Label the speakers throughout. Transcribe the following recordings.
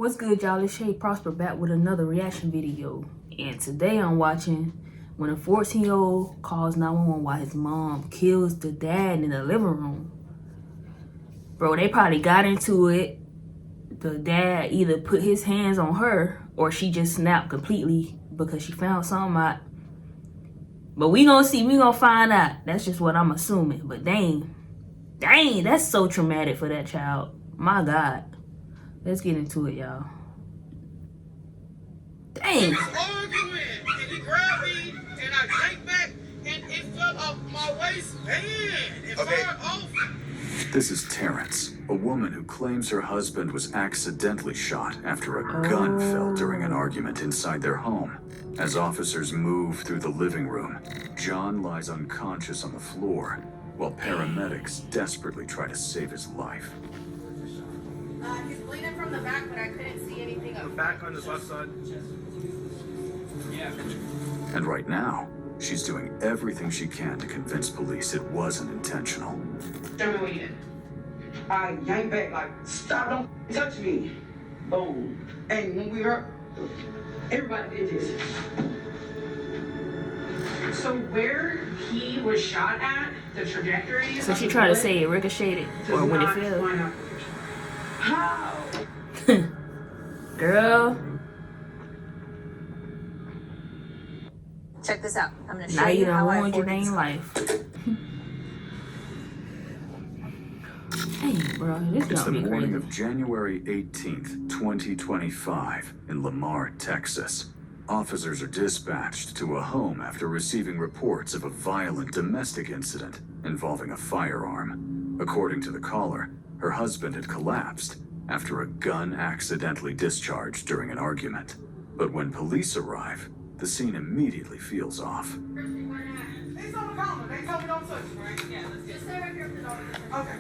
Speaker 1: What's good, y'all? It's Shay Prosper back with another reaction video. And today I'm watching when a 14-year-old calls 911 while his mom kills the dad in the living room. Bro, they probably got into it. The dad either put his hands on her or she just snapped completely because she found something out. But we gonna see, we gonna find out. That's just what I'm assuming. But dang, that's so traumatic for that child. My God. Let's get into it, y'all. Dang.
Speaker 2: We was arguing, and he grabbed me, and I yanked back, and it fell off my waistband. It fired off.
Speaker 3: This is Terrence, a woman who claims her husband was accidentally shot after a gun fell during an argument inside their home. As officers move through the living room, John lies unconscious on the floor, while paramedics desperately try to save his life.
Speaker 4: He's bleeding from the back, but I couldn't see anything up.
Speaker 2: The back on his left side. Yeah.
Speaker 3: And right now, she's doing everything she can to convince police it wasn't intentional.
Speaker 5: Show me what you did. I yanked back like, stop, don't touch me. Boom. And when we heard, everybody did this.
Speaker 4: So where he was shot at, the trajectory.
Speaker 1: So she tried to say it ricocheted or when it fell.
Speaker 5: How?
Speaker 1: Girl.
Speaker 4: Check this out. I'm gonna show
Speaker 1: Now you
Speaker 4: you
Speaker 1: done
Speaker 4: how I
Speaker 1: ruined your
Speaker 4: forged
Speaker 1: dang life. Hey, bro, this
Speaker 3: It's the
Speaker 1: gonna be
Speaker 3: morning
Speaker 1: crazy.
Speaker 3: of January 18th, 2025, in Lamar, Texas. Officers are dispatched to a home after receiving reports of a violent domestic incident involving a firearm. According to the caller, her husband had collapsed after a gun accidentally discharged during an argument. But when police arrive, the scene immediately feels off.
Speaker 2: He's on the counter. They told me don't touch him, right? Yeah, let's
Speaker 4: Just stay right here for the door.
Speaker 2: Okay.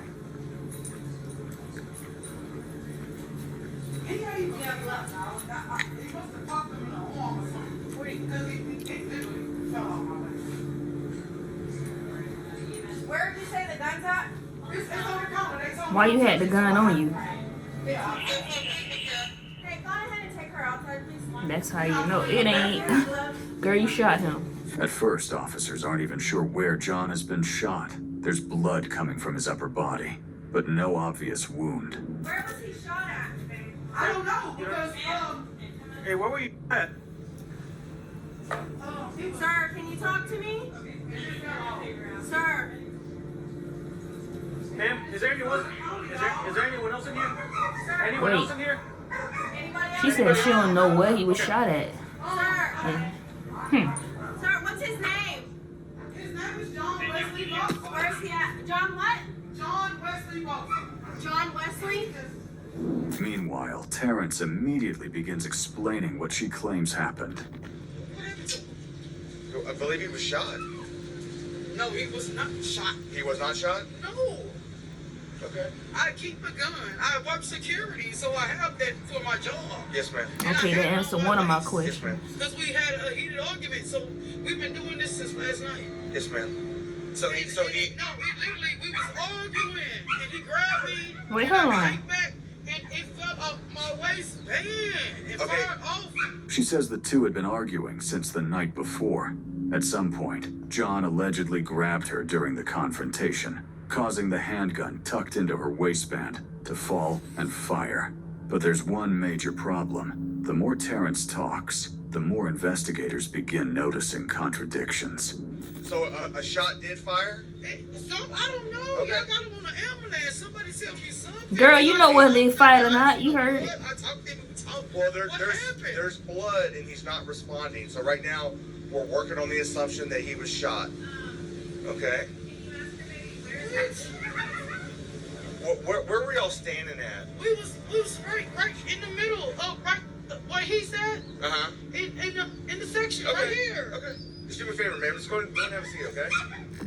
Speaker 2: He ain't even left now. He must have popped him in the arm or something. Wait, because he literally fell off my leg.
Speaker 4: Where did you say the gun's at?
Speaker 2: It's on the counter. They told me
Speaker 1: Why you had the gun on you?
Speaker 2: Yeah.
Speaker 4: Hey, go ahead and take her outside, please.
Speaker 1: That's how you know it ain't. Girl, you shot him.
Speaker 3: At first, officers aren't even sure where John has been shot. There's blood coming from his upper body, but no obvious wound.
Speaker 4: Where was he shot at?
Speaker 2: I don't know because
Speaker 6: Hey, where were you at?
Speaker 4: Sir, can you talk to me? Sir.
Speaker 6: Ma'am, is there anyone else in here? Anyone
Speaker 1: Wait.
Speaker 6: else in here?
Speaker 4: Anybody else?
Speaker 1: She said she don't know where he was shot at.
Speaker 4: Sir. Sir, what's his name?
Speaker 2: his name is John Wesley Boxer.
Speaker 4: Where's he at? John what?
Speaker 2: John Wesley Boxer.
Speaker 4: John Wesley?
Speaker 3: Meanwhile, Terrence immediately begins explaining what she claims happened.
Speaker 7: What happened to him? I believe he was shot.
Speaker 2: No, he was not shot.
Speaker 7: He was not shot?
Speaker 2: No.
Speaker 7: Okay.
Speaker 2: I keep a gun. I work security, so I have that for my job.
Speaker 7: Yes, ma'am.
Speaker 1: Okay, that answered one of my questions.
Speaker 7: Yes, ma'am.
Speaker 2: Because we had a heated argument, so we've been doing this since last night.
Speaker 7: Yes, ma'am. So he,
Speaker 2: No, we literally, we was arguing, and he grabbed me.
Speaker 1: Wait,
Speaker 2: and
Speaker 1: hold
Speaker 2: I
Speaker 1: on.
Speaker 2: yanked back, and it fell off my waistband. It
Speaker 7: Okay.
Speaker 2: fired off.
Speaker 3: She says the two had been arguing since the night before. At some point, John allegedly grabbed her during the confrontation, causing the handgun tucked into her waistband to fall and fire. But there's one major problem. The more Terrence talks, the more investigators begin noticing contradictions.
Speaker 7: So a shot did fire?
Speaker 2: I don't know.
Speaker 7: Okay.
Speaker 2: I got him on the ambulance. Somebody tell me something.
Speaker 1: Girl, you know whether they fight or not. You heard it.
Speaker 2: I talked to him. We talked.
Speaker 7: Well,
Speaker 2: What happened?
Speaker 7: there's blood and he's not responding. So right now, we're working on the assumption that he was shot. Okay. Where were y'all standing at?
Speaker 2: We was right in the middle of right where he said
Speaker 7: Uh-huh.
Speaker 2: in the section
Speaker 7: Okay.
Speaker 2: right here.
Speaker 7: Okay. Just do me a favor, man. Just go and have a seat, okay?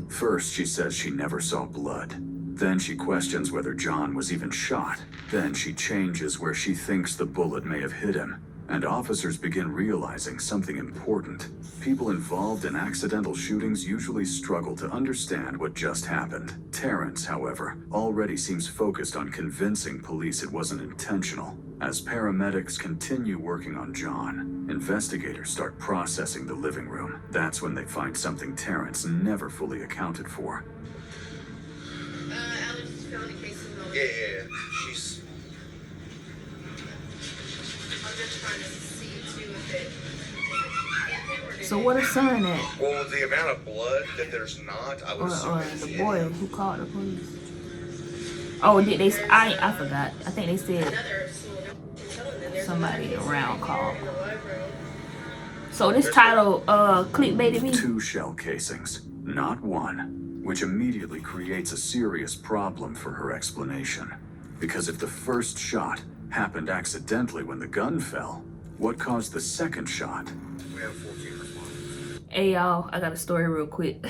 Speaker 3: First, she says she never saw blood. Then she questions whether John was even shot. Then she changes where she thinks the bullet may have hit him. and officers begin realizing something important. People involved in accidental shootings usually struggle to understand what just happened. Terrence, however, already seems focused on convincing police it wasn't intentional. As paramedics continue working on John, investigators start processing the living room. That's when they find something Terrence never fully accounted for.
Speaker 8: Alex found a case of
Speaker 7: Yeah. She's.
Speaker 8: I'm just trying to see too if it.
Speaker 1: So what a son at?
Speaker 7: Well, the amount of blood that there's not, I would assume
Speaker 1: Or
Speaker 7: it's
Speaker 1: the
Speaker 7: in
Speaker 1: boy
Speaker 7: him.
Speaker 1: who called the police. Oh, did they? I forgot. I think they said
Speaker 8: Another
Speaker 1: somebody around called. So this title clickbaited me.
Speaker 3: 2 shell casings, not 1, which immediately creates a serious problem for her explanation. Because if the first shot happened accidentally when the gun fell, what caused the second shot?
Speaker 7: We have 14 responders.
Speaker 1: Hey y'all, I got a story real quick.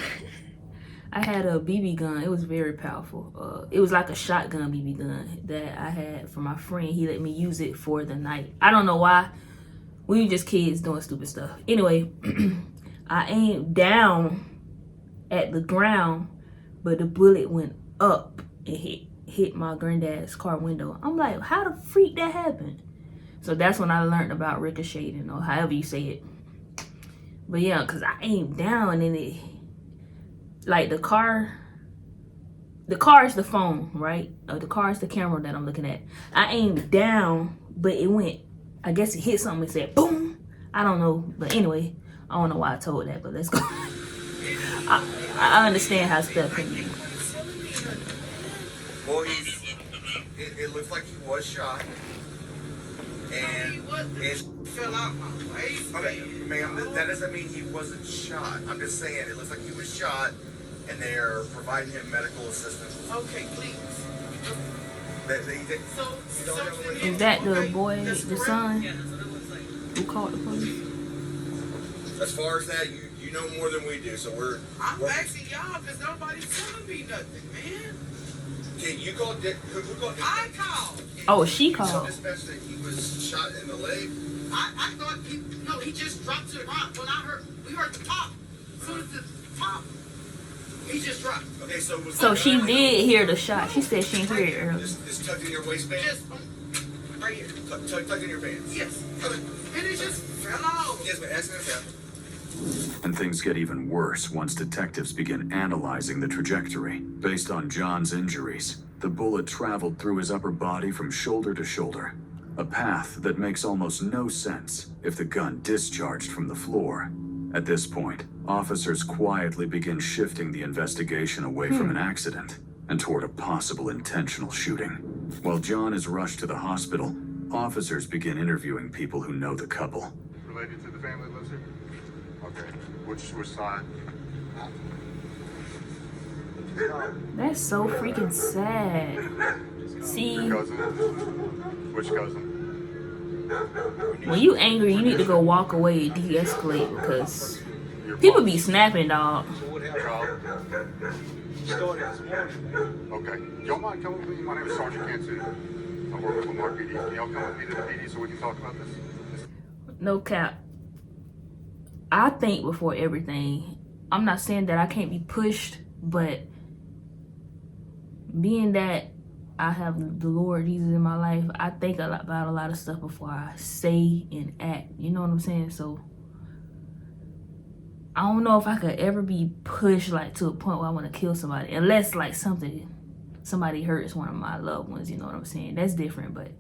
Speaker 1: I had a BB gun. It was very powerful. It was like a shotgun BB gun that I had from my friend. He let me use it for the night. I don't know why. We were just kids doing stupid stuff. Anyway, I aimed down at the ground, but the bullet went up and hit my granddad's car window. I'm like, how the freak that happened? So that's when I learned about ricocheting, or however you say it. But yeah, because I aimed down and it, like the car is the phone, right? The car is the camera that I'm looking at. I aimed down, but it went, I guess it hit something and said boom. I don't know, but anyway, I don't know why I told that, but let's go. I understand how stuff can be.
Speaker 7: Well, it looks like he was shot. And it
Speaker 2: Fell out my waist.
Speaker 7: okay, ma'am, that doesn't mean he wasn't shot. I'm just saying it looks like he was shot and they're providing him medical assistance.
Speaker 2: Okay, please. So,
Speaker 1: Is that the boy, the son, who called the police?
Speaker 7: As far as that, you know more than we do, so
Speaker 2: I'm asking y'all because nobody's telling me nothing, man.
Speaker 7: Okay, you called Dick. Who called Dick?
Speaker 2: I called.
Speaker 1: Oh, she
Speaker 7: You told
Speaker 1: called.
Speaker 7: dispatch that he was shot in the leg.
Speaker 2: I thought he just dropped to the ground. When we heard the pop. As soon as the pop, he just dropped.
Speaker 7: Okay, so was
Speaker 1: So she did hear the shot. She said she didn't hear it earlier.
Speaker 7: Just tucked in your waistband?
Speaker 2: Just right here.
Speaker 7: Tucked in your pants?
Speaker 2: Yes. And it just fell out.
Speaker 7: Yes, but accident happened.
Speaker 3: And things get even worse once detectives begin analyzing the trajectory. Based on John's injuries, the bullet traveled through his upper body from shoulder to shoulder, a path that makes almost no sense if the gun discharged from the floor. At this point, officers quietly begin shifting the investigation away from an accident and toward a possible intentional shooting. While John is rushed to the hospital, officers begin interviewing people who know the couple.
Speaker 9: Related to the family that lives here? Okay. Which side?
Speaker 1: That's so freaking sad. See,
Speaker 9: Cousin? Which cousin?
Speaker 1: when you angry, you need to go walk away and de-escalate because people be snapping, dog.
Speaker 9: Okay. Y'all mind coming with me? My name is Sergeant Cantu. I work with Lamar PD. Can y'all come with me to the PD so we can talk about this?
Speaker 1: No cap. I think before everything. I'm not saying that I can't be pushed, but being that I have the Lord Jesus in my life, I think about a lot of stuff before I say and act. You know what I'm saying? So I don't know if I could ever be pushed like to a point where I want to kill somebody, unless like somebody hurts one of my loved ones. You know what I'm saying? That's different. But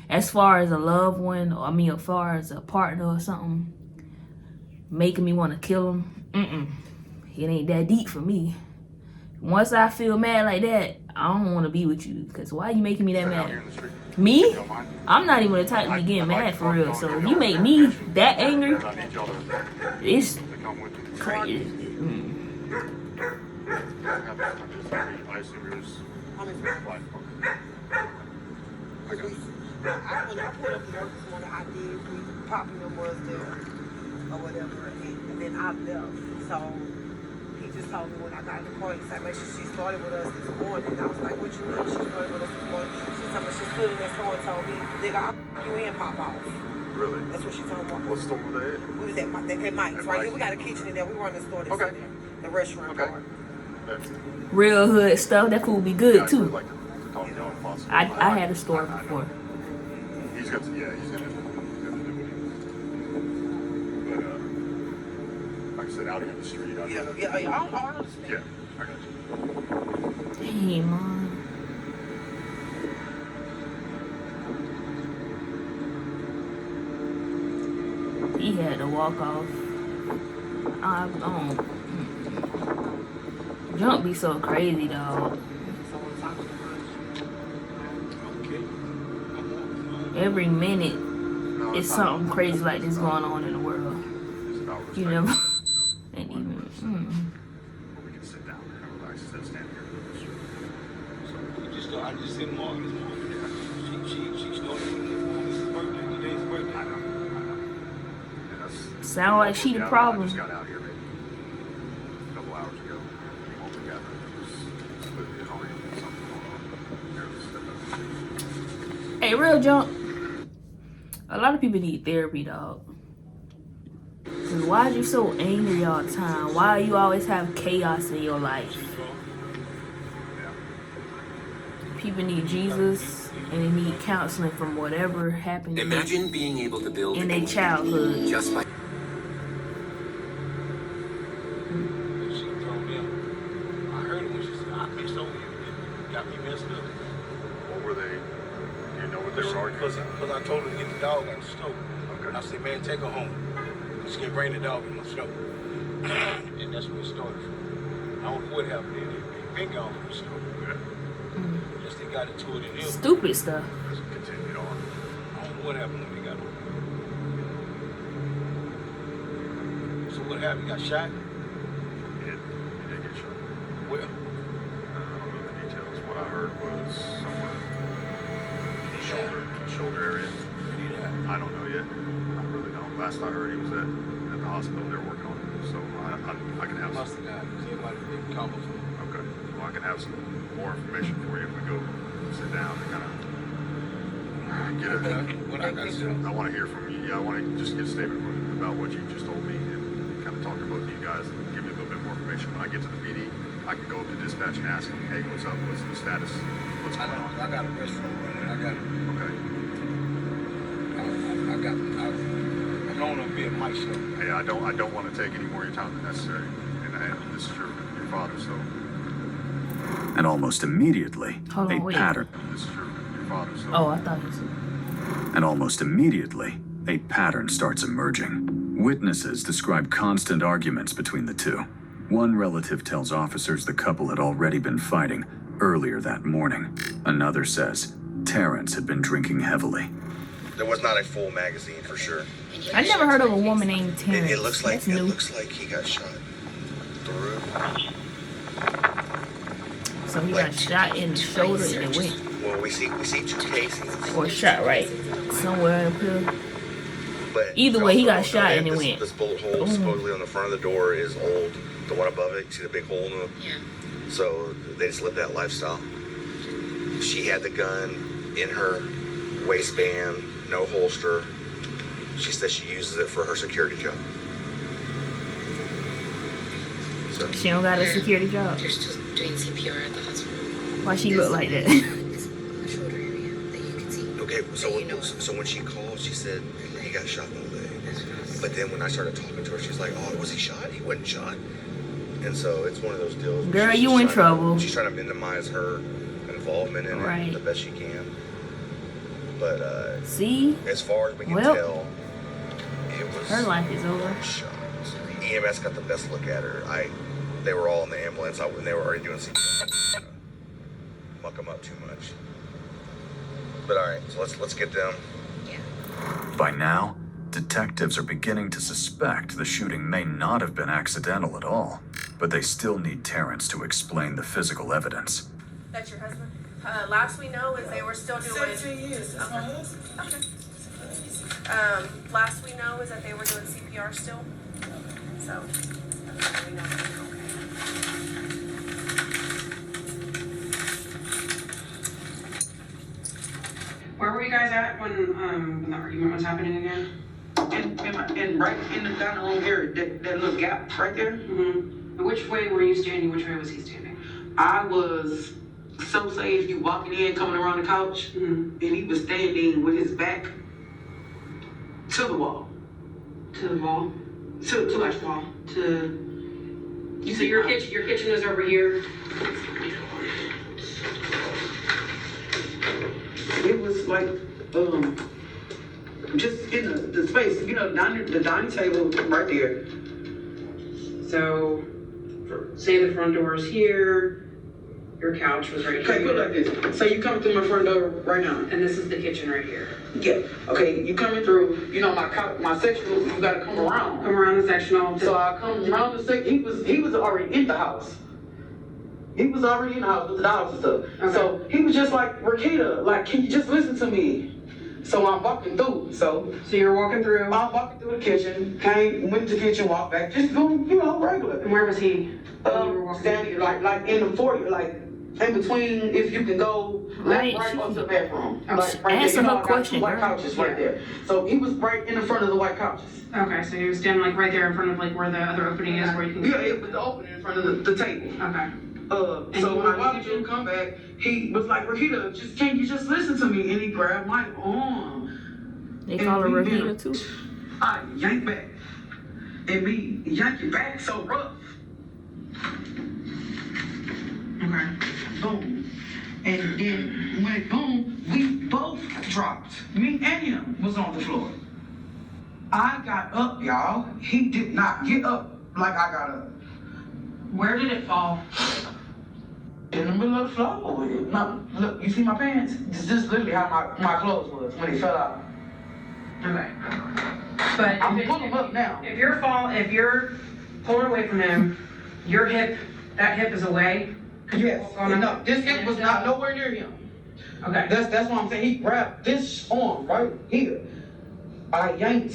Speaker 1: as far as a loved one, or as far as a partner or something, making me want to kill them, it ain't that deep for me. Once I feel mad like that, I don't want to be with you. Because why are you making me that
Speaker 9: Out here in
Speaker 1: mad?
Speaker 9: the street?
Speaker 1: Me?
Speaker 9: Y'all mind?
Speaker 1: I'm not even the type to be getting mad for real. So if you make me that angry,
Speaker 9: I need y'all to
Speaker 1: it's
Speaker 9: come with me.
Speaker 1: crazy.
Speaker 9: I assume yours. Black. I got it.
Speaker 5: When I pulled up there this morning, I did see Poppy them was there or whatever, and then I left. So he just told me when I got in the car, he said, make sure she started with us this morning. And I was like, what you mean she started with us this morning? She told me she stood in that store and told me, nigga, I'll you in, pop off.
Speaker 9: Really?
Speaker 5: That's what she told me.
Speaker 9: What store were they at?
Speaker 5: We was at Mike's, right here. We got a kitchen in there. We run the store that's
Speaker 9: Okay.
Speaker 5: in there. The restaurant
Speaker 9: Okay.
Speaker 5: part.
Speaker 1: Real hood stuff. That food be good
Speaker 9: Yeah, I'd
Speaker 1: too.
Speaker 9: like to talk to y'all if possible.
Speaker 1: I had a store before.
Speaker 9: He's got to, yeah, he's gonna do what he But, like I said, out here in the street, I
Speaker 5: Yeah, I understand.
Speaker 9: Yeah, I got you.
Speaker 1: Hey, mom. He had to walk off. I don't. Junk be so crazy, dog. Every minute,
Speaker 9: No,
Speaker 1: it's
Speaker 9: not-
Speaker 1: something crazy like this going on in the world.
Speaker 9: It's about
Speaker 1: You
Speaker 9: respect.
Speaker 1: never. And even.
Speaker 9: We can sit down and relax instead of standing here.
Speaker 6: I just seen Morgan this morning. She started with his birthday. Today's birthday.
Speaker 9: I know. Yeah, that's-
Speaker 1: Sound like she the
Speaker 9: Yeah, I
Speaker 1: problem.
Speaker 9: just got out here maybe a couple hours ago. Came home together. But it's already something going on.
Speaker 1: Hey, real junk. A lot of people need therapy, dog. Cause why are you so angry all the time? Why you always have chaos in your life? People need Jesus and they need counseling from whatever happened to them
Speaker 10: Imagine being able to build
Speaker 1: in their
Speaker 10: anything
Speaker 1: childhood.
Speaker 10: just by
Speaker 6: She told them. I heard it when she said, I fixed over you. It got me messed up.
Speaker 9: What were they? Do you know what they were arguing
Speaker 6: Because
Speaker 9: about?
Speaker 6: I told her to get the dog out the stove.
Speaker 9: Okay.
Speaker 6: I said, man, take her home. She can bring the dog in the stove. And that's where it started from. I don't know what happened there. They've been gone from the stove. Just they got into it in here.
Speaker 1: Stupid stuff.
Speaker 9: Just continued on.
Speaker 6: I don't know what happened when they got over. So what happened? He got shot?
Speaker 9: He did get shot.
Speaker 6: Well,
Speaker 9: I don't know the details. What I heard was somewhere shoulder area. I don't know yet. I really don't. Last I heard, he was at the hospital. They're working on it. So I can have
Speaker 6: must
Speaker 9: some.
Speaker 6: have died. He might have been complicated.
Speaker 9: Okay. Well, I can have some more information for you if we go sit down and kind of get it.
Speaker 6: What I got to say.
Speaker 9: I want to hear from you. Yeah, I want to just get a statement from you about what you just told me and kind of talk to both of you guys and give me a little bit more information. When I get to the PD, I can go up to dispatch and ask them, hey, what's up? What's the status? What's going on?
Speaker 6: I got a restaurant running. I got
Speaker 9: Okay.
Speaker 6: I'm known to be a mic show.
Speaker 9: Hey, I don't want to take any more of your time than necessary. And this is your father, so
Speaker 3: And almost immediately,
Speaker 1: Hold on,
Speaker 3: a
Speaker 1: wait.
Speaker 3: pattern.
Speaker 9: this is your father, so
Speaker 1: Oh, I thought you said.
Speaker 3: And almost immediately, a pattern starts emerging. Witnesses describe constant arguments between the two. One relative tells officers the couple had already been fighting earlier that morning. Another says Terrence had been drinking heavily.
Speaker 7: There was not a full magazine for sure.
Speaker 1: I never heard of a woman named Terrence.
Speaker 7: It looks like
Speaker 1: That's new.
Speaker 7: he got shot through.
Speaker 1: So he got shot in the shoulder and it went,
Speaker 7: Well, we see two casings,
Speaker 1: or shot right somewhere up here.
Speaker 7: but
Speaker 1: Either way, he got
Speaker 7: also
Speaker 1: shot and it
Speaker 7: this,
Speaker 1: went.
Speaker 7: This bullet hole supposedly on the front of the door is old. The one above it, you see the big hole in the.
Speaker 8: Yeah.
Speaker 7: So they just lived that lifestyle. She had the gun in her waistband, no holster. She says she uses it for her security job. So
Speaker 1: She don't got a security job.
Speaker 8: They're still doing CPR at the hospital.
Speaker 1: Why she look like that?
Speaker 8: The shoulder area that you can see.
Speaker 7: okay, so
Speaker 8: You know.
Speaker 7: so when she called, she said he got shot in the leg.
Speaker 8: That's what I was-
Speaker 7: But then when I started talking to her, she's like, "Oh, was he shot? He wasn't shot." And so it's one of those deals. where
Speaker 1: Girl,
Speaker 7: she's
Speaker 1: you
Speaker 7: just
Speaker 1: in
Speaker 7: trying
Speaker 1: trouble.
Speaker 7: she's trying to minimize her involvement in
Speaker 1: Right.
Speaker 7: it the best she can. But
Speaker 1: See?
Speaker 7: as far as we can
Speaker 1: Well,
Speaker 7: tell, it was
Speaker 1: Her life is over.
Speaker 7: shot. EMS got the best look at her. They were all in the ambulance. And they were already doing CPR. Muck them up too much. But all right, so let's get them.
Speaker 3: By now, detectives are beginning to suspect the shooting may not have been accidental at all, but they still need Terrence to explain the physical evidence.
Speaker 11: That's your husband? Last we know is they were still doing.
Speaker 5: 17 years. That's my husband.
Speaker 11: Okay. Last we know is that they were doing CPR still. So, we know.
Speaker 4: Where were you guys at when the argument was happening again?
Speaker 2: And right in the dining room area, that little gap right there.
Speaker 4: Mm-hmm. Which way were you standing? Which way was he standing?
Speaker 2: I was, so say if you walking in, coming around the couch,
Speaker 4: Mm-hmm.
Speaker 2: and he was standing with his back to the wall.
Speaker 4: To the wall?
Speaker 2: To
Speaker 4: which wall?
Speaker 2: You
Speaker 4: So
Speaker 2: see
Speaker 4: your kitchen is over here.
Speaker 2: It was like, just in the space, the dining table right there.
Speaker 4: So, say the front door is here, your couch was right
Speaker 2: Okay,
Speaker 4: here.
Speaker 2: put it like this. So you coming through my front door right now.
Speaker 4: And this is the kitchen right here.
Speaker 2: Yeah. Okay, you coming through, my sectional, you gotta come around.
Speaker 4: Come around the sectional.
Speaker 2: So I come around the section, he was already in the house. He was already in the house with the dogs and stuff.
Speaker 4: Okay.
Speaker 2: So he was just like, Rakita, like, can you just listen to me? So I'm walking through, so
Speaker 4: you're walking through.
Speaker 2: I'm walking through the kitchen, went to the kitchen, walked back, just going, regular.
Speaker 4: And where was he? when you were walking
Speaker 2: Standing
Speaker 4: through?
Speaker 2: like in the foyer, like in between, if you can go
Speaker 1: Right,
Speaker 2: right up to the bathroom.
Speaker 1: I'm
Speaker 2: Like right
Speaker 1: answering
Speaker 2: there,
Speaker 1: her
Speaker 2: I got two
Speaker 1: question,
Speaker 2: white
Speaker 1: girl.
Speaker 2: couches right there. So he was right in the front of the white couches.
Speaker 4: Okay, so you're standing like right there in front of like where the other opening is where you can.
Speaker 2: Yeah, it was the opening in front of the table.
Speaker 4: Okay.
Speaker 2: So when I walked through, come back, he was like, Rakita, can you just listen to me? And he grabbed my arm.
Speaker 1: They call her
Speaker 2: And we
Speaker 1: Rahita too.
Speaker 2: I yanked back. And me yanking back so rough.
Speaker 4: Okay.
Speaker 2: Boom. And then when it boom, we both dropped. Me and him was on the floor. I got up, y'all. He did not get up like I got up.
Speaker 4: Where did it fall?
Speaker 2: In the middle of the floor. Look, you see my pants? This is literally how my clothes was when they fell out.
Speaker 4: Okay. But
Speaker 2: I'm pulling him up now.
Speaker 4: if you're pulling away from him, that hip is away.
Speaker 2: Yes. No, this hip was not nowhere near him.
Speaker 4: Okay.
Speaker 2: That's why I'm saying he grabbed this arm right here. I yanked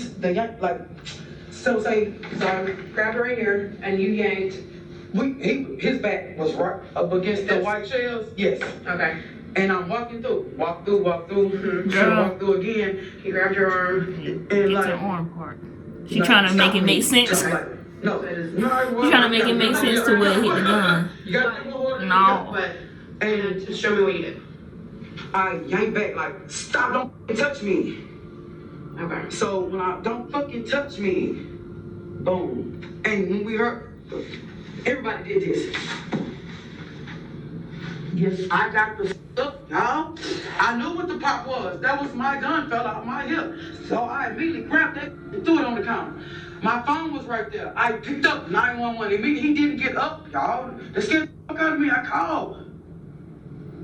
Speaker 2: so I
Speaker 4: Grabbed it right here and you yanked.
Speaker 2: His back was right up against the white shells. Yes.
Speaker 4: Okay.
Speaker 2: And I'm walking through. Walk through.
Speaker 4: Mm-hmm.
Speaker 2: She walk through again.
Speaker 4: He grabbed your arm.
Speaker 2: And
Speaker 1: Get
Speaker 2: like,
Speaker 1: your arm part. She trying to make it make sense.
Speaker 2: Just like, no.
Speaker 1: She trying to make it make sense to where it hit the gun.
Speaker 2: You got to go
Speaker 1: No.
Speaker 2: And
Speaker 4: Just show me what you did.
Speaker 2: I yanked back like, stop, don't fucking touch me.
Speaker 4: Okay.
Speaker 2: So when I don't fucking touch me, boom. And when we heard, everybody did this. Yes, I got the stuff, y'all. I knew what the pop was. That was my gun fell out my hip. So I immediately grabbed that and threw it on the counter. My phone was right there. I picked up 911. Immediately, he didn't get up, y'all. They scared the fuck out of me. I called.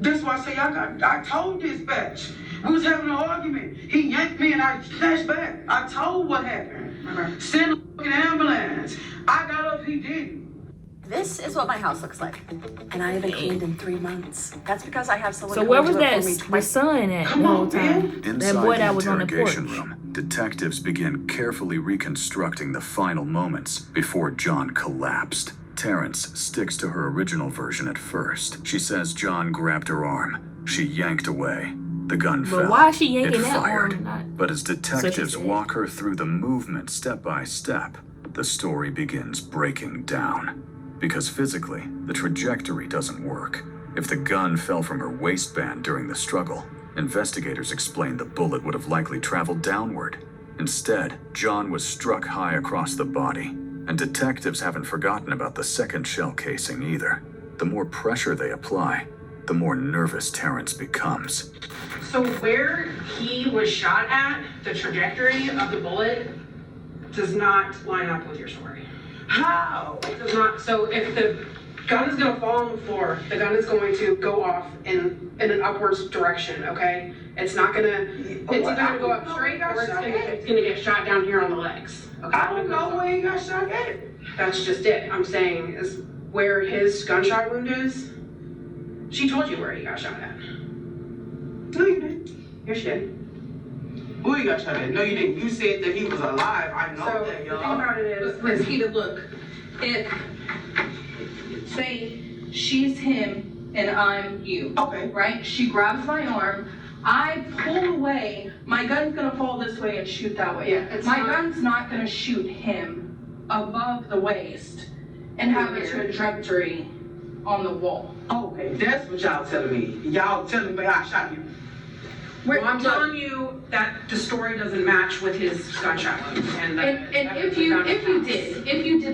Speaker 2: That's why I say I told dispatch. We was having an argument. He yanked me and I snatched back. I told what happened.
Speaker 4: Okay.
Speaker 2: Send a fucking ambulance. I got up, he didn't.
Speaker 10: This is what my house looks like, and I haven't cleaned in 3 months. That's because I have someone
Speaker 1: So
Speaker 10: come
Speaker 1: where
Speaker 10: and
Speaker 1: was
Speaker 10: do it
Speaker 1: that
Speaker 10: for me
Speaker 1: the
Speaker 10: twice.
Speaker 1: son at the
Speaker 2: Come
Speaker 1: whole
Speaker 2: on,
Speaker 1: time?
Speaker 2: man.
Speaker 1: That boy that was on the
Speaker 3: interrogation
Speaker 1: porch.
Speaker 3: room, detectives begin carefully reconstructing the final moments before John collapsed. Terrence sticks to her original version at first. She says John grabbed her arm. She yanked away. The gun fell.
Speaker 1: But why is she yanking
Speaker 3: It
Speaker 1: that arm
Speaker 3: fired.
Speaker 1: and not?
Speaker 3: But as detectives
Speaker 1: said.
Speaker 3: walk her through the movement step by step, the story begins breaking down. Because physically, the trajectory doesn't work. If the gun fell from her waistband during the struggle, investigators explain the bullet would have likely traveled downward. Instead, John was struck high across the body, and detectives haven't forgotten about the second shell casing either. The more pressure they apply, the more nervous Terrence becomes.
Speaker 4: So where he was shot at, the trajectory of the bullet does not line up with your story.
Speaker 2: How?
Speaker 4: It does not. So if the gun is going to fall on the floor, the gun is going to go off in an upwards direction, okay? It's not going to, it's either going to go up straight or it's going to get shot down here on the legs. Okay?
Speaker 2: I don't know where he got shot at.
Speaker 4: That's just it. I'm saying is where his gunshot wound is. She told you where he got shot at.
Speaker 2: No, you didn't.
Speaker 4: Yes, she did.
Speaker 2: Who he got shot at? No, you didn't. You said that he was alive. I know
Speaker 4: So
Speaker 2: that,
Speaker 4: the
Speaker 2: y'all.
Speaker 4: thing about it is
Speaker 11: Rakita, look, if, say, she's him and I'm you,
Speaker 2: Okay.
Speaker 11: right? She grabs my arm, I pull way, my gun's gonna fall this way and shoot that way.
Speaker 4: Yeah, it's
Speaker 11: My
Speaker 4: not-
Speaker 11: gun's not gonna shoot him above the waist and have a trajectory on the wall.
Speaker 2: Okay, that's what y'all telling me. Y'all telling me I shot him.
Speaker 4: Well, I'm telling you that the story doesn't match with his gunshot wound, and that.
Speaker 11: And if you did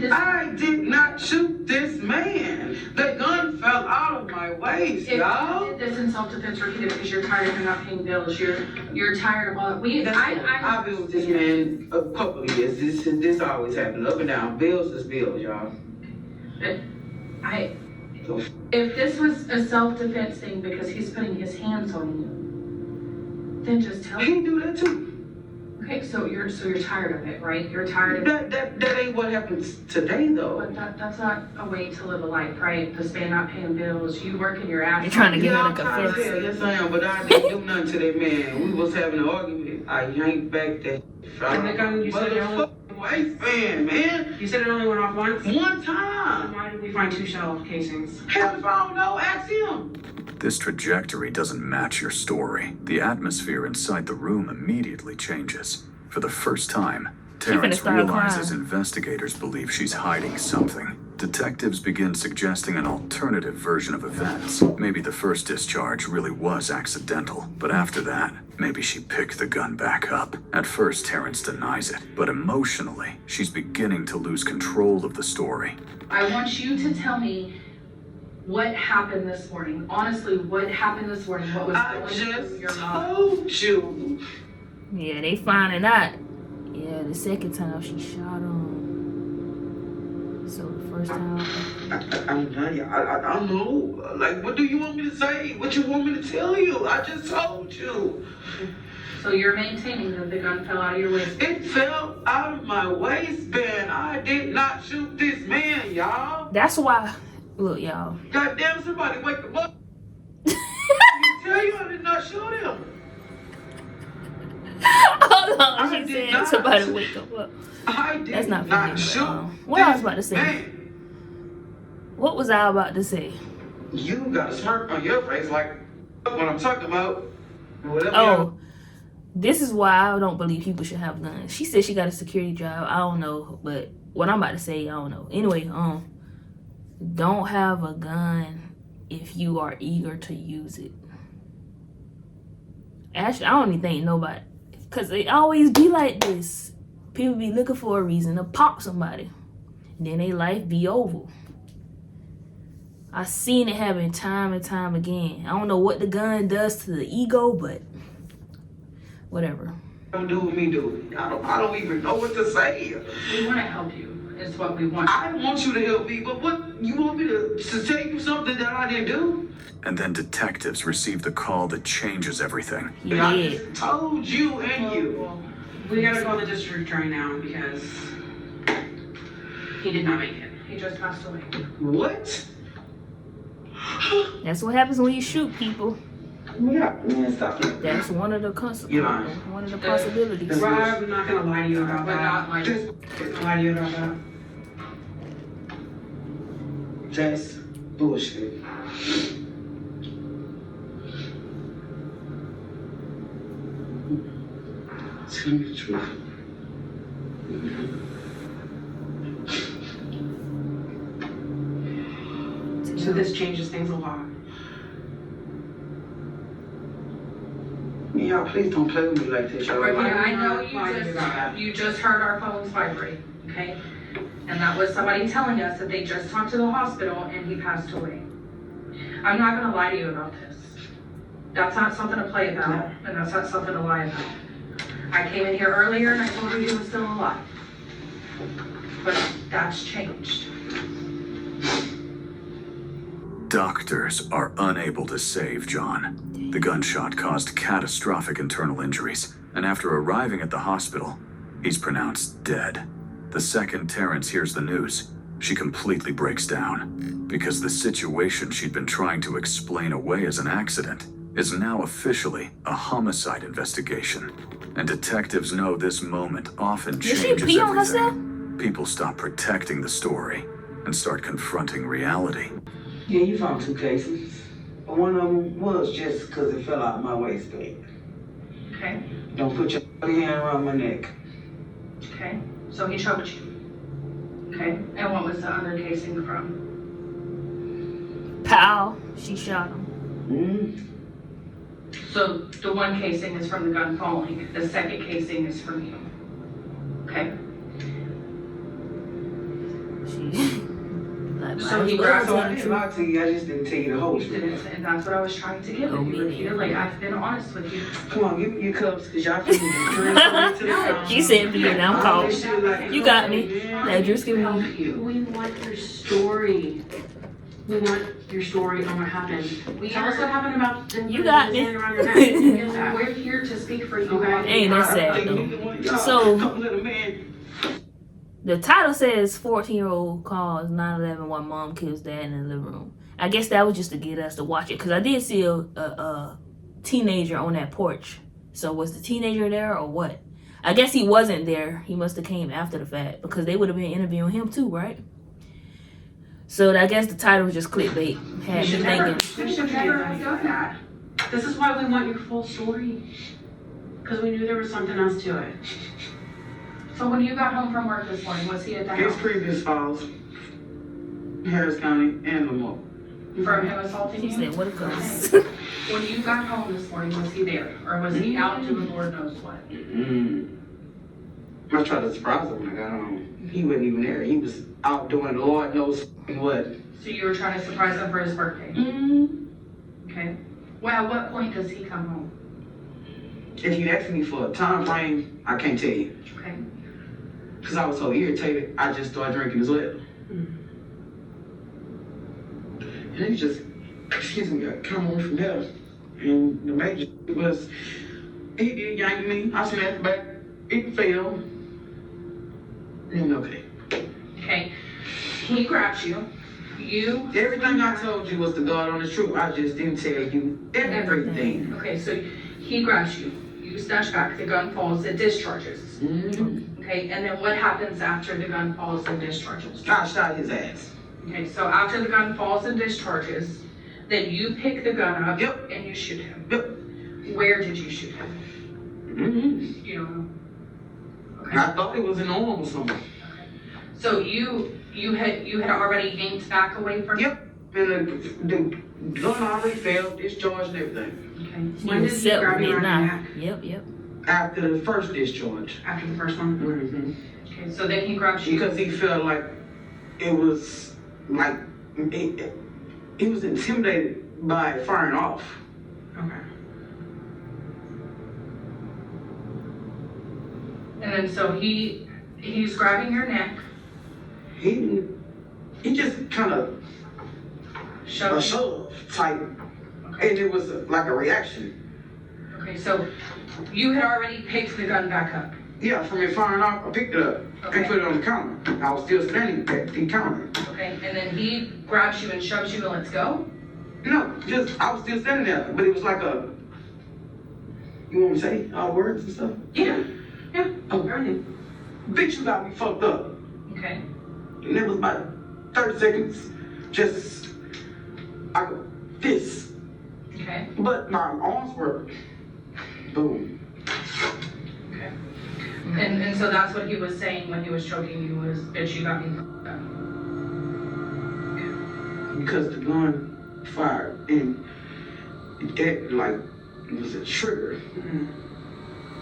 Speaker 11: this.
Speaker 2: I did not shoot this man. The gun fell out of my waist,
Speaker 11: If
Speaker 2: y'all.
Speaker 11: you did this in self-defense, or you did it because you're tired of him not paying bills, you're tired of all that.
Speaker 2: I've been with this man a couple of years. This always happened. Up and down. Bills is bills, y'all.
Speaker 11: If this was a self-defense thing because he's putting his hands on you, then just tell
Speaker 2: He
Speaker 11: me.
Speaker 2: do that too.
Speaker 11: Okay, so you're tired of it, right? You're tired of it.
Speaker 2: That ain't what happens today though.
Speaker 11: But that's not a way to live a life, right? This man not paying bills, you working your ass
Speaker 1: You're trying to
Speaker 11: off.
Speaker 1: get her
Speaker 2: I'm
Speaker 1: to
Speaker 2: trying to
Speaker 1: confess.
Speaker 2: tell you, yes I am, but I didn't do nothing to that man. We was having an argument. I yanked back that
Speaker 4: And the gun, you said it only,
Speaker 2: waistband, man.
Speaker 4: you said it only went off once?
Speaker 2: One time.
Speaker 4: Why did we find 2 shell casings?
Speaker 2: Hell if I don't know, ask him.
Speaker 3: This trajectory doesn't match your story. The atmosphere inside the room immediately changes. For the first time, Terrence
Speaker 1: start
Speaker 3: realizes
Speaker 1: crying.
Speaker 3: investigators believe she's hiding something. Detectives begin suggesting an alternative version of events. Maybe the first discharge really was accidental, but after that, maybe she picked the gun back up. At first, Terrence denies it, but emotionally, she's beginning to lose control of the story.
Speaker 11: I want you to tell me what happened this morning. Honestly, what happened this morning? What was
Speaker 2: I
Speaker 11: going through
Speaker 2: just
Speaker 11: your mind?
Speaker 2: told you.
Speaker 1: Yeah, they finding out. Yeah, the second time she shot him. So the first time.
Speaker 2: I don't know. Like, what do you want me to say? What you want me to tell you? I just told you.
Speaker 11: So you're maintaining that the gun fell out of your waist.
Speaker 2: It fell out of my waistband. I did not shoot this man, y'all.
Speaker 1: That's why. Look, y'all.
Speaker 2: God damn, somebody wake him up. I tell you I did not shoot him.
Speaker 1: Hold on,
Speaker 2: I
Speaker 1: she
Speaker 2: did
Speaker 1: said
Speaker 2: not.
Speaker 1: somebody wake up.
Speaker 2: I did
Speaker 1: That's not
Speaker 2: not
Speaker 1: funny, but,
Speaker 2: shoot.
Speaker 1: what I was about to say.
Speaker 2: Man,
Speaker 1: What was I about to say?
Speaker 2: you got a smirk on your face like what I'm talking about. Whatever.
Speaker 1: Oh, this is why I don't believe people should have guns. She said she got a security job. I don't know, but what I'm about to say, I don't know. Anyway, don't have a gun if you are eager to use it. Actually, I don't even think nobody, because it always be like this. People be looking for a reason to pop somebody. Then their life be over. I seen it happen time and time again. I don't know what the gun does to the ego, but whatever.
Speaker 2: Don't do what me do. I don't even know what to say.
Speaker 11: We want to help you. Is what we want.
Speaker 2: I want you to help me, but what you want me to tell you something that I didn't do?
Speaker 3: And then detectives receive the call that changes everything.
Speaker 1: He
Speaker 2: I
Speaker 1: did.
Speaker 2: just told you and you.
Speaker 4: Well, we gotta call the district attorney now because he did not make it.
Speaker 11: He just passed away.
Speaker 2: What?
Speaker 1: That's what happens when you shoot people.
Speaker 2: Yeah, man, stop it.
Speaker 1: That's one of the
Speaker 2: You're
Speaker 1: consequences.
Speaker 2: lying.
Speaker 1: One of the possibilities.
Speaker 4: Well, I'm not gonna lie to you about
Speaker 11: We're not
Speaker 4: that.
Speaker 11: like
Speaker 2: Just,
Speaker 4: Lie to you about that.
Speaker 2: just bullshit. Tell me the truth.
Speaker 4: So this changes things a lot.
Speaker 2: Y'all, please don't play with me like this, y'all.
Speaker 11: Okay, I know
Speaker 4: Why did you do that?
Speaker 11: you just heard our phones vibrate, okay? And that was somebody telling us that they just talked to the hospital and he passed away. I'm not gonna lie to you about this. That's not something to play about, and that's not something to lie about. I came in here earlier and I told you he was still alive. But that's changed.
Speaker 3: Doctors are unable to save John. The gunshot caused catastrophic internal injuries, and after arriving at the hospital, he's pronounced dead. The second Terrence hears the news, she completely breaks down, because the situation she'd been trying to explain away as an accident is now officially a homicide investigation. And detectives know this moment often
Speaker 1: Did she
Speaker 3: changes
Speaker 1: pee on
Speaker 3: everything. People stop protecting the story and start confronting reality.
Speaker 2: Yeah, you found 2 cases. One of them was just because it fell out of my waistband.
Speaker 11: Okay,
Speaker 2: Don't put your hand around my neck.
Speaker 11: okay, so he choked you. Okay, and what was the other casing from?
Speaker 1: Pow! She shot him.
Speaker 11: So the one casing is from the gun falling, the second casing is from you. Okay,
Speaker 1: She. Like,
Speaker 11: so he
Speaker 1: might as well
Speaker 11: grabbed
Speaker 1: tell
Speaker 2: I
Speaker 1: the
Speaker 2: didn't
Speaker 1: truth.
Speaker 2: lie to you, I just didn't tell you the whole
Speaker 11: you
Speaker 2: truth.
Speaker 11: didn't, and that's what I was trying to get
Speaker 1: Oh,
Speaker 11: with you
Speaker 1: man.
Speaker 11: repeatedly. I've been honest with you.
Speaker 2: Come on, give me your cups, cause y'all finna drink to the counter.
Speaker 1: She said, "Be now I'm called."
Speaker 2: This shit like-
Speaker 1: You got me. That just give me.
Speaker 4: We want your story. We want your story on what happened. Tell us what happened about them.
Speaker 1: You got me.
Speaker 4: around your neck. We get that. We're here to speak for you guys.
Speaker 1: Ain't that
Speaker 2: I
Speaker 1: sad
Speaker 2: think
Speaker 1: though?
Speaker 2: neither one of y'all
Speaker 1: So-
Speaker 2: come little man.
Speaker 1: The title says 14-year-old calls 9/11 while mom kills dad in the living room. I guess that was just to get us to watch it because I did see a teenager on that porch. So was the teenager there or what? I guess he wasn't there. He must have came after the fact because they would have been interviewing him too, right? So I guess the title was just clickbait. Had me thinking.
Speaker 4: We should never have done that. This is why we want your full story. Because we knew there was something else to it.
Speaker 11: So when you got home from work this morning, was he at the
Speaker 2: His
Speaker 11: house
Speaker 2: previous files, Harris County and Lamar.
Speaker 11: from him assaulting
Speaker 1: She
Speaker 11: you?
Speaker 1: said, "What it comes."
Speaker 11: When you got home this morning, was he there? Or was he out doing Lord knows what?
Speaker 2: I tried to surprise him when I got home. He wasn't even there. He was out doing Lord knows what.
Speaker 11: So you were trying to surprise him for his birthday? Okay. Well, at what point does he come home?
Speaker 2: If you ask me for a time frame, I can't tell you.
Speaker 11: Okay.
Speaker 2: Because I was so irritated, I just started drinking as well. And he just, excuse me, come home from hell. And the major was, he did yank me. I snapped back. It fell. And okay.
Speaker 11: Okay. He grabs you. You.
Speaker 2: Everything I told you was the God on the truth. I just didn't tell you everything.
Speaker 11: Okay, so he grabs you. You snatch back. The gun falls. It discharges. Okay, and then what happens after the gun falls and discharges?
Speaker 2: I shot his ass.
Speaker 11: Okay, so after the gun falls and discharges, then you pick the gun up and you shoot him.
Speaker 2: Yep.
Speaker 11: Where did you shoot him? You don't know. Okay.
Speaker 2: I thought it was an arm or something.
Speaker 11: So you had already yanked back away from.
Speaker 2: Yep. And the gun already fell, discharged and everything.
Speaker 11: Okay.
Speaker 1: She
Speaker 4: When
Speaker 1: was
Speaker 4: did he grab you
Speaker 1: selling it
Speaker 4: around your
Speaker 1: now.
Speaker 4: neck?
Speaker 1: Yep.
Speaker 2: After the first discharge.
Speaker 4: After the first one?
Speaker 11: Okay. So then he grabs you.
Speaker 2: Because he felt like it was like he was intimidated by firing off.
Speaker 4: Okay.
Speaker 11: And then so he's grabbing your neck,
Speaker 2: He just kind of a
Speaker 11: shoving.
Speaker 2: shove type,
Speaker 11: Okay.
Speaker 2: and it was like a reaction.
Speaker 11: Okay. So you had already picked the gun back up.
Speaker 2: Yeah, from it firing off, I picked it up
Speaker 11: Okay.
Speaker 2: and put it on the counter. I was still standing at the counter.
Speaker 11: Okay. And then he grabs you and shoves you and lets go.
Speaker 2: No, just I was still standing there, but it was like a. You want me to say all words and stuff?
Speaker 4: Yeah. Yeah.
Speaker 2: Oh,
Speaker 4: Everything.
Speaker 2: bitch, you got me fucked up.
Speaker 11: Okay.
Speaker 2: And it was about 30 seconds, just I go this,
Speaker 11: Okay.
Speaker 2: but my arms were boom.
Speaker 11: Okay. And so that's what he was saying when he was choking you was, bitch, you got me fucked up.
Speaker 2: Because the gun fired and it like it was a trigger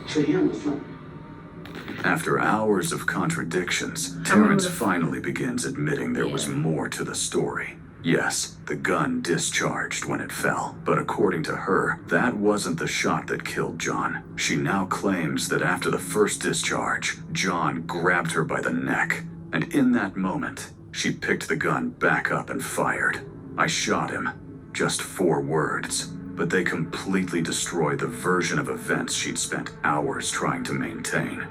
Speaker 2: to him or something.
Speaker 3: After hours of contradictions,
Speaker 1: remember
Speaker 3: Terrence
Speaker 1: the-
Speaker 3: finally begins admitting there was
Speaker 1: Yeah.
Speaker 3: more to the story. Yes, the gun discharged when it fell, but according to her, that wasn't the shot that killed John. She now claims that after the first discharge, John grabbed her by the neck, and in that moment, she picked the gun back up and fired. I shot him. Just 4 words, but they completely destroyed the version of events she'd spent hours trying to maintain.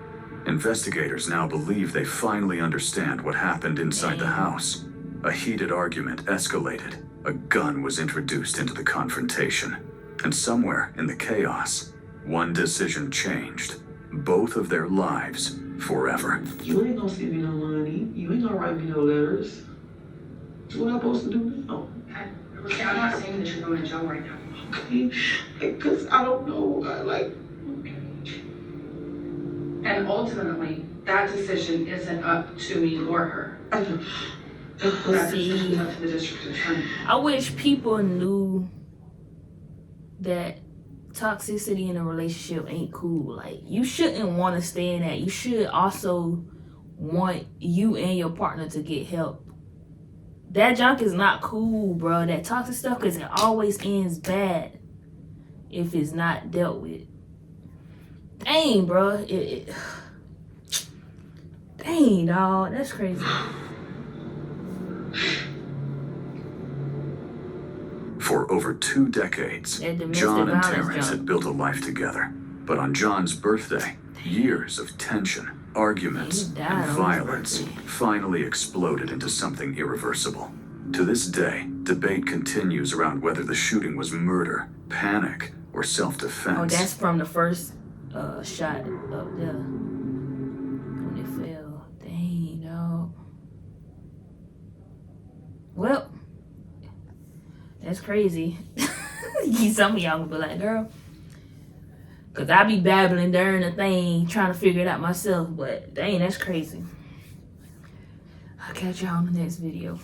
Speaker 3: Investigators now believe they finally understand what happened inside the house. A heated argument escalated. A gun was introduced into the confrontation. And somewhere in the chaos, one decision changed. Both of their lives forever.
Speaker 2: You ain't gonna send me no money. You ain't gonna write me no letters. What am I supposed to do now?
Speaker 11: Okay, I'm not saying that you're going to jail right now.
Speaker 2: Okay, because I don't know.
Speaker 11: And ultimately, that decision isn't up to me or her. That decision is up to the district attorney.
Speaker 1: I wish people knew that toxicity in a relationship ain't cool. Like, you shouldn't want to stay in that. You should also want you and your partner to get help. That junk is not cool, bro. That toxic stuff, because it always ends bad if it's not dealt with. Dang, bro. Dang, dog. That's crazy.
Speaker 3: For over 2 decades,
Speaker 1: That domestic
Speaker 3: John and
Speaker 1: violence
Speaker 3: Terrence
Speaker 1: junk.
Speaker 3: had built a life together. But on John's birthday, years of tension, arguments,
Speaker 1: He died
Speaker 3: and
Speaker 1: on his
Speaker 3: violence
Speaker 1: birthday.
Speaker 3: finally exploded into something irreversible. To this day, debate continues around whether the shooting was murder, panic, or self-defense.
Speaker 1: Oh, that's from the first shot up there. When it fell. Dang, dog. Well, that's crazy. Some of y'all gonna be like, girl. Cause I be babbling during the thing, trying to figure it out myself. But dang, that's crazy. I'll catch y'all on the next video.